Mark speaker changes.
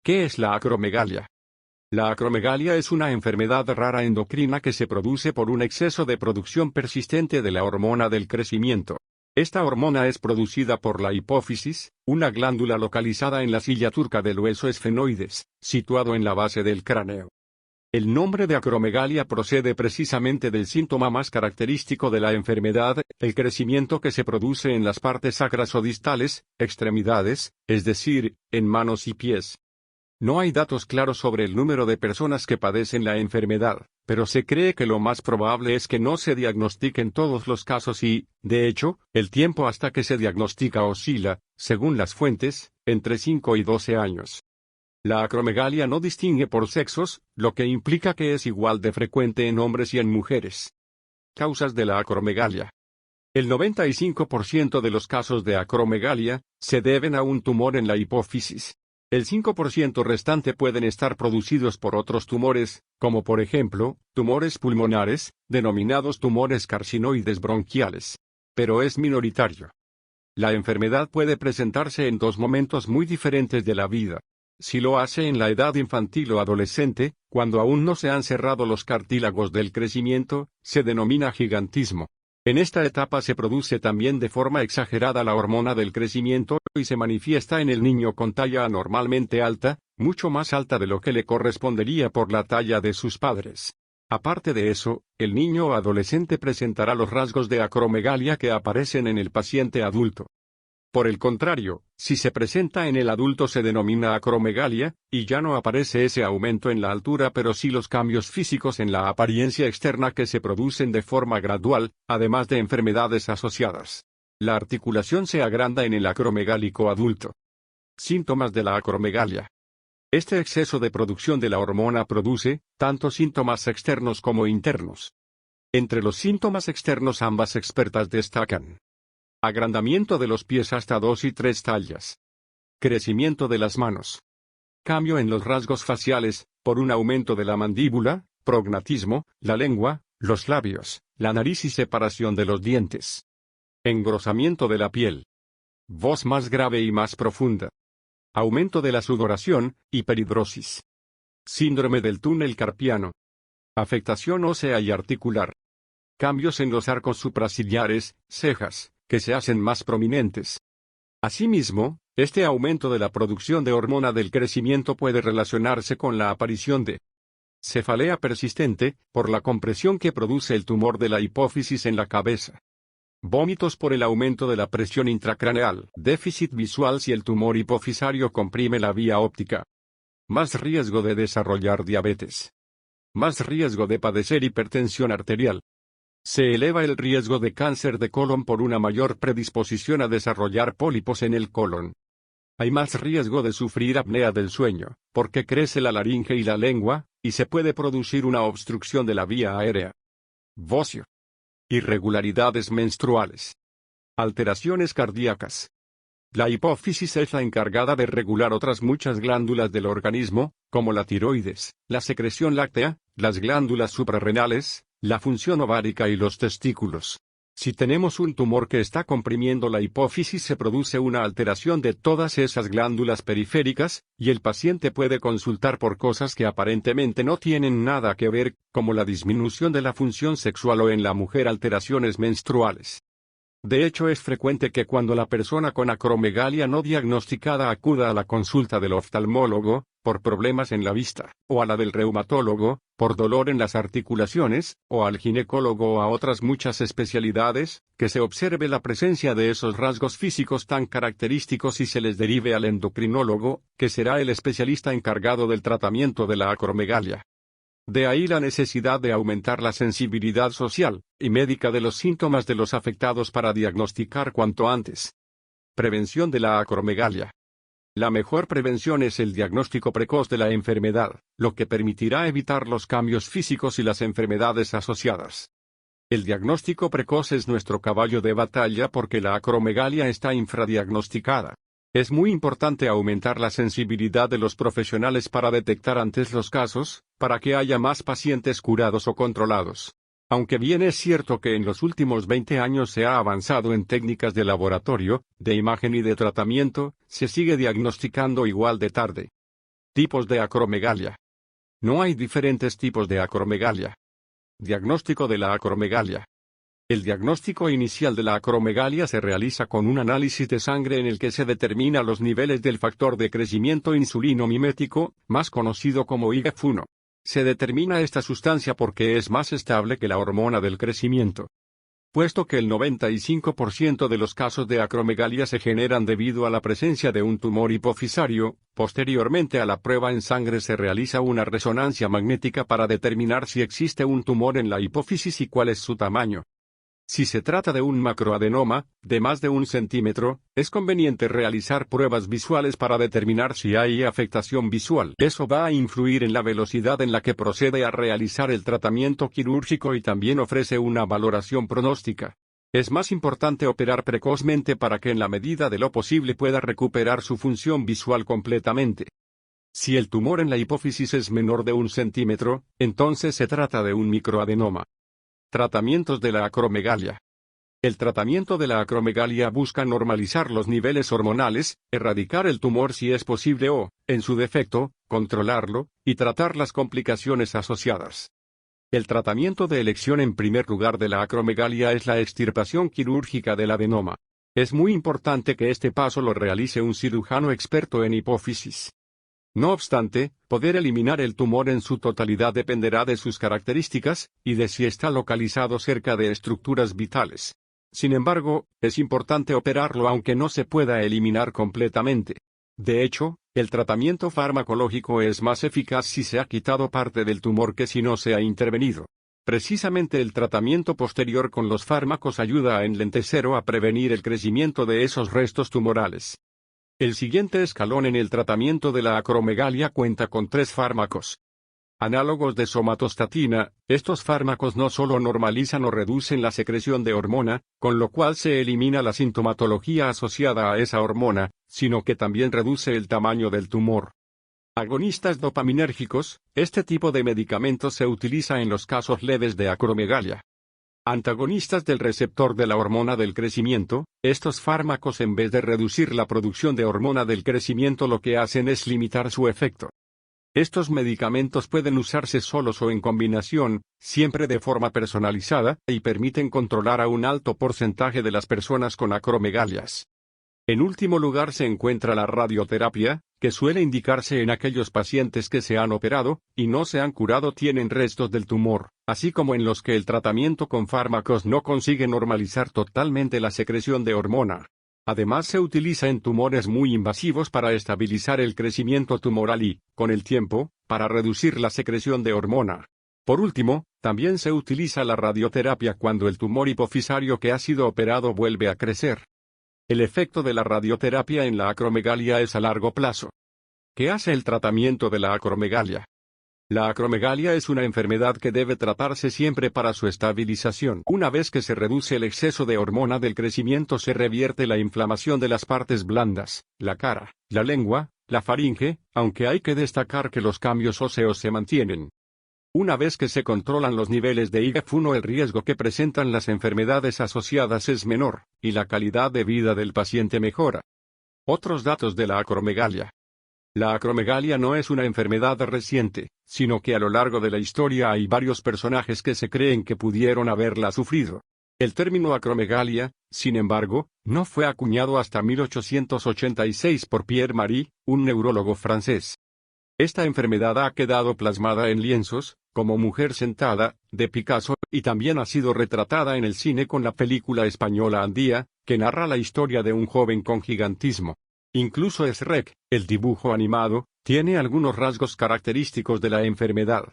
Speaker 1: ¿Qué es la acromegalia? La acromegalia es una enfermedad rara endocrina que se produce por un exceso de producción persistente de la hormona del crecimiento. Esta hormona es producida por la hipófisis, una glándula localizada en la silla turca del hueso esfenoides, situado en la base del cráneo. El nombre de acromegalia procede precisamente del síntoma más característico de la enfermedad, el crecimiento que se produce en las partes sacras o distales, extremidades, es decir, en manos y pies. No hay datos claros sobre el número de personas que padecen la enfermedad, pero se cree que lo más probable es que no se diagnostique en todos los casos y, de hecho, el tiempo hasta que se diagnostica oscila, según las fuentes, entre 5 y 12 años. La acromegalia no distingue por sexos, lo que implica que es igual de frecuente en hombres y en mujeres. Causas de la acromegalia. El 95% de los casos de acromegalia se deben a un tumor en la hipófisis. El 5% restante pueden estar producidos por otros tumores, como por ejemplo, tumores pulmonares, denominados tumores carcinoides bronquiales. Pero es minoritario. La enfermedad puede presentarse en dos momentos muy diferentes de la vida. Si lo hace en la edad infantil o adolescente, cuando aún no se han cerrado los cartílagos del crecimiento, se denomina gigantismo. En esta etapa se produce también de forma exagerada la hormona del crecimiento y se manifiesta en el niño con talla anormalmente alta, mucho más alta de lo que le correspondería por la talla de sus padres. Aparte de eso, el niño o adolescente presentará los rasgos de acromegalia que aparecen en el paciente adulto. Por el contrario, si se presenta en el adulto se denomina acromegalia, y ya no aparece ese aumento en la altura pero sí los cambios físicos en la apariencia externa que se producen de forma gradual, además de enfermedades asociadas. La articulación se agranda en el acromegálico adulto. Síntomas de la acromegalia. Este exceso de producción de la hormona produce, tanto síntomas externos como internos. Entre los síntomas externos ambas expertas destacan: agrandamiento de los pies hasta 2 y 3 tallas. Crecimiento de las manos. Cambio en los rasgos faciales, por un aumento de la mandíbula, prognatismo, la lengua, los labios, la nariz y separación de los dientes. Engrosamiento de la piel. Voz más grave y más profunda. Aumento de la sudoración, hiperhidrosis. Síndrome del túnel carpiano. Afectación ósea y articular. Cambios en los arcos supraciliares, cejas, que se hacen más prominentes. Asimismo, este aumento de la producción de hormona del crecimiento puede relacionarse con la aparición de cefalea persistente, por la compresión que produce el tumor de la hipófisis en la cabeza. Vómitos por el aumento de la presión intracraneal, déficit visual si el tumor hipofisario comprime la vía óptica. Más riesgo de desarrollar diabetes. Más riesgo de padecer hipertensión arterial. Se eleva el riesgo de cáncer de colon por una mayor predisposición a desarrollar pólipos en el colon. Hay más riesgo de sufrir apnea del sueño, porque crece la laringe y la lengua, y se puede producir una obstrucción de la vía aérea. Bocio. Irregularidades menstruales. Alteraciones cardíacas. La hipófisis es la encargada de regular otras muchas glándulas del organismo, como la tiroides, la secreción láctea, las glándulas suprarrenales, la función ovárica y los testículos. Si tenemos un tumor que está comprimiendo la hipófisis se produce una alteración de todas esas glándulas periféricas, y el paciente puede consultar por cosas que aparentemente no tienen nada que ver, como la disminución de la función sexual o en la mujer alteraciones menstruales. De hecho es frecuente que cuando la persona con acromegalia no diagnosticada acuda a la consulta del oftalmólogo, por problemas en la vista, o a la del reumatólogo, por dolor en las articulaciones, o al ginecólogo o a otras muchas especialidades, que se observe la presencia de esos rasgos físicos tan característicos y se les derive al endocrinólogo, que será el especialista encargado del tratamiento de la acromegalia. De ahí la necesidad de aumentar la sensibilidad social y médica de los síntomas de los afectados para diagnosticar cuanto antes. Prevención de la acromegalia. La mejor prevención es el diagnóstico precoz de la enfermedad, lo que permitirá evitar los cambios físicos y las enfermedades asociadas. El diagnóstico precoz es nuestro caballo de batalla porque la acromegalia está infradiagnosticada. Es muy importante aumentar la sensibilidad de los profesionales para detectar antes los casos, para que haya más pacientes curados o controlados. Aunque bien es cierto que en los últimos 20 años se ha avanzado en técnicas de laboratorio, de imagen y de tratamiento, se sigue diagnosticando igual de tarde. Tipos de acromegalia. No hay diferentes tipos de acromegalia. Diagnóstico de la acromegalia. El diagnóstico inicial de la acromegalia se realiza con un análisis de sangre en el que se determina los niveles del factor de crecimiento insulino mimético, más conocido como IGF-1. Se determina esta sustancia porque es más estable que la hormona del crecimiento. Puesto que el 95% de los casos de acromegalia se generan debido a la presencia de un tumor hipofisario, posteriormente a la prueba en sangre se realiza una resonancia magnética para determinar si existe un tumor en la hipófisis y cuál es su tamaño. Si se trata de un macroadenoma, de más de 1 centímetro, es conveniente realizar pruebas visuales para determinar si hay afectación visual. Eso va a influir en la velocidad en la que procede a realizar el tratamiento quirúrgico y también ofrece una valoración pronóstica. Es más importante operar precozmente para que en la medida de lo posible pueda recuperar su función visual completamente. Si el tumor en la hipófisis es menor de 1 centímetro, entonces se trata de un microadenoma. Tratamientos de la acromegalia. El tratamiento de la acromegalia busca normalizar los niveles hormonales, erradicar el tumor si es posible o, en su defecto, controlarlo, y tratar las complicaciones asociadas. El tratamiento de elección en primer lugar de la acromegalia es la extirpación quirúrgica del adenoma. Es muy importante que este paso lo realice un cirujano experto en hipófisis. No obstante, poder eliminar el tumor en su totalidad dependerá de sus características, y de si está localizado cerca de estructuras vitales. Sin embargo, es importante operarlo aunque no se pueda eliminar completamente. De hecho, el tratamiento farmacológico es más eficaz si se ha quitado parte del tumor que si no se ha intervenido. Precisamente el tratamiento posterior con los fármacos ayuda a enlentecer o a prevenir el crecimiento de esos restos tumorales. El siguiente escalón en el tratamiento de la acromegalia cuenta con 3 fármacos. Análogos de somatostatina, estos fármacos no solo normalizan o reducen la secreción de hormona, con lo cual se elimina la sintomatología asociada a esa hormona, sino que también reduce el tamaño del tumor. Agonistas dopaminérgicos, este tipo de medicamentos se utiliza en los casos leves de acromegalia. Antagonistas del receptor de la hormona del crecimiento, estos fármacos en vez de reducir la producción de hormona del crecimiento lo que hacen es limitar su efecto. Estos medicamentos pueden usarse solos o en combinación, siempre de forma personalizada, y permiten controlar a un alto porcentaje de las personas con acromegalias. En último lugar se encuentra la radioterapia, que suele indicarse en aquellos pacientes que se han operado, y no se han curado tienen restos del tumor, así como en los que el tratamiento con fármacos no consigue normalizar totalmente la secreción de hormona. Además se utiliza en tumores muy invasivos para estabilizar el crecimiento tumoral y, con el tiempo, para reducir la secreción de hormona. Por último, también se utiliza la radioterapia cuando el tumor hipofisario que ha sido operado vuelve a crecer. El efecto de la radioterapia en la acromegalia es a largo plazo. ¿Qué hace el tratamiento de la acromegalia? La acromegalia es una enfermedad que debe tratarse siempre para su estabilización. Una vez que se reduce el exceso de hormona del crecimiento se revierte la inflamación de las partes blandas, la cara, la lengua, la faringe, aunque hay que destacar que los cambios óseos se mantienen. Una vez que se controlan los niveles de IGF-1 el riesgo que presentan las enfermedades asociadas es menor, y la calidad de vida del paciente mejora. Otros datos de la acromegalia. La acromegalia no es una enfermedad reciente, sino que a lo largo de la historia hay varios personajes que se creen que pudieron haberla sufrido. El término acromegalia, sin embargo, no fue acuñado hasta 1886 por Pierre Marie, un neurólogo francés. Esta enfermedad ha quedado plasmada en lienzos, como Mujer sentada, de Picasso, y también ha sido retratada en el cine con la película española Andía, que narra la historia de un joven con gigantismo. Incluso Shrek, el dibujo animado, tiene algunos rasgos característicos de la enfermedad.